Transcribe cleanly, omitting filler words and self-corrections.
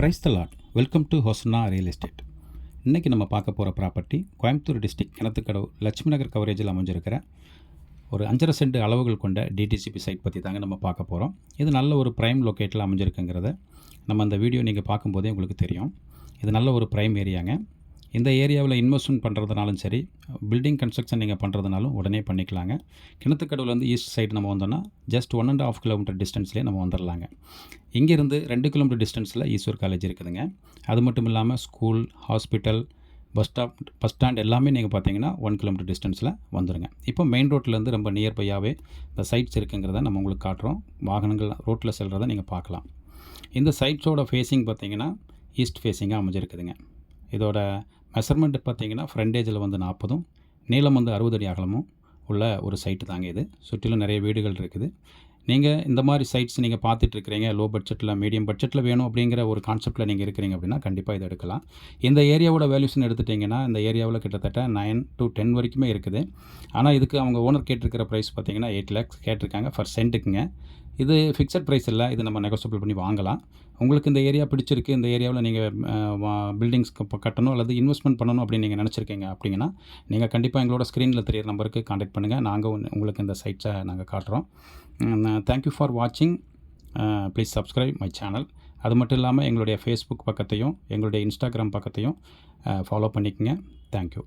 Price the lord. Welcome to Hosanna real estate. இன்றைக்கி நம்ம பார்க்க போகிற ப்ராப்பர்ட்டி கோயம்புத்தூர் டிஸ்ட்ரிக்ட் கிணத்துக்கடவு லட்சுமி நகர் கவரேஜில் அமைஞ்சிருக்கிற ஒரு 5.5 சென்ட் அளவுகள் கொண்ட டிடிசிபி சைட் பற்றி தாங்க நம்ம பார்க்க போகிறோம். இது நல்ல ஒரு ப்ரைம் லொக்கேட்டில் அமைஞ்சிருக்குங்கிறத நம்ம அந்த வீடியோ நீங்கள் பார்க்கும்போதே உங்களுக்கு தெரியும். இது நல்ல ஒரு ப்ரைம் ஏரியாங்க. இந்த ஏரியாவில் இன்வெஸ்ட்மெண்ட் பண்ணுறதுனாலும் சரி, பில்டிங் கன்ஸ்ட்ரக்ஷன் நீங்கள் பண்ணுறதுனாலும் உடனே பண்ணிக்கலாங்க. கிணத்துக்கடவுலேருந்து ஈஸ்ட் சைடு நம்ம வந்தோம்னா ஜஸ்ட் 1.5 கிலோமீட்டர் டிஸ்டன்ஸ்லேயே நம்ம வந்துடலாங்க. இங்கேருந்து 2 கிலோமீட்டர் டிஸ்டன்ஸில் ஈஸ்வர் காலேஜ் இருக்குதுங்க. அது மட்டும் இல்லாமல் ஸ்கூல், ஹாஸ்பிட்டல், பஸ் ஸ்டாண்ட் எல்லாமே நீங்கள் பார்த்தீங்கன்னா 1 கிலோமீட்டர் டிஸ்டன்ஸில் வந்துடுங்க. இப்போ மெயின் ரோட்லேருந்து ரொம்ப நியர்பையாகவே இந்த சைட்ஸ் இருக்குங்கிறத நம்ம உங்களுக்கு காட்டுறோம். வாகனங்கள் ரோட்டில் செல்கிறத நீங்கள் பார்க்கலாம். இந்த சைட்ஸோட ஃபேஸிங் பார்த்தீங்கன்னா ஈஸ்ட் ஃபேஸிங்காக அமைஞ்சிருக்குதுங்க. இதோட மெஷர்மெண்ட் பார்த்தீங்கன்னா ஃப்ரண்டேஜில் வந்து 40, நீளம் வந்து 60 அடி அகலமும் உள்ள ஒரு சைட்டு தாங்க இது. சுற்றிலும் நிறைய வீடுகள் இருக்குது. நீங்கள் இந்த மாதிரி சைட்ஸ் நீங்கள் பார்த்துட்ருக்கிறீங்க, லோ பட்ஜெட்டில் மீடியம் பட்ஜெட்டில் வேணும் அப்படிங்கிற ஒரு கான்செப்ட்டில் நீங்கள் இருக்கிறீங்க அப்படின்னா கண்டிப்பாக இதை எடுக்கலாம். இந்த ஏரியாவோட வேல்யூஷன் எடுத்துட்டிங்கன்னா இந்த ஏரியாவில் கிட்டத்தட்ட 9 to 10 வரைக்குமே இருக்குது. ஆனால் இதுக்கு அவங்க ஓனர் கேட்டிருக்கிற ப்ரைஸ் பார்த்தீங்கன்னா 8 lakhs கேட்டிருக்காங்க ஃபர் சென்ட்டுக்குங்க. இது ஃபிக்ஸட் ப்ரைஸ் இல்லை, இது நம்ம நெகோசியபிள் பண்ணி வாங்கலாம். உங்களுக்கு இந்த ஏரியா பிடிச்சிருக்கு, இந்த ஏரியாவில் நீங்கள் பில்டிங்ஸ் கட்டணும் அல்லது இன்வெஸ்ட்மெண்ட் பண்ணணும் அப்படின்னு நீங்கள் நினச்சிருக்கீங்க அப்படிங்கன்னா நீங்கள் கண்டிப்பாக எங்களோட ஸ்க்ரீனில் தெரியிற நம்பருக்கு கான்டாக்ட் பண்ணுங்கள். நாங்கள் உங்களுக்கு இந்த சைட்ஸை நாங்கள் காட்டுறோம். தேங்க்யூ ஃபார் வாட்சிங். Please subscribe my channel. அது மட்டும் இல்லாமல் எங்களுடைய ஃபேஸ்புக் பக்கத்தையும் எங்களுடைய இன்ஸ்டாகிராம் பக்கத்தையும் ஃபாலோ பண்ணிக்கோங்க. தேங்க்யூ.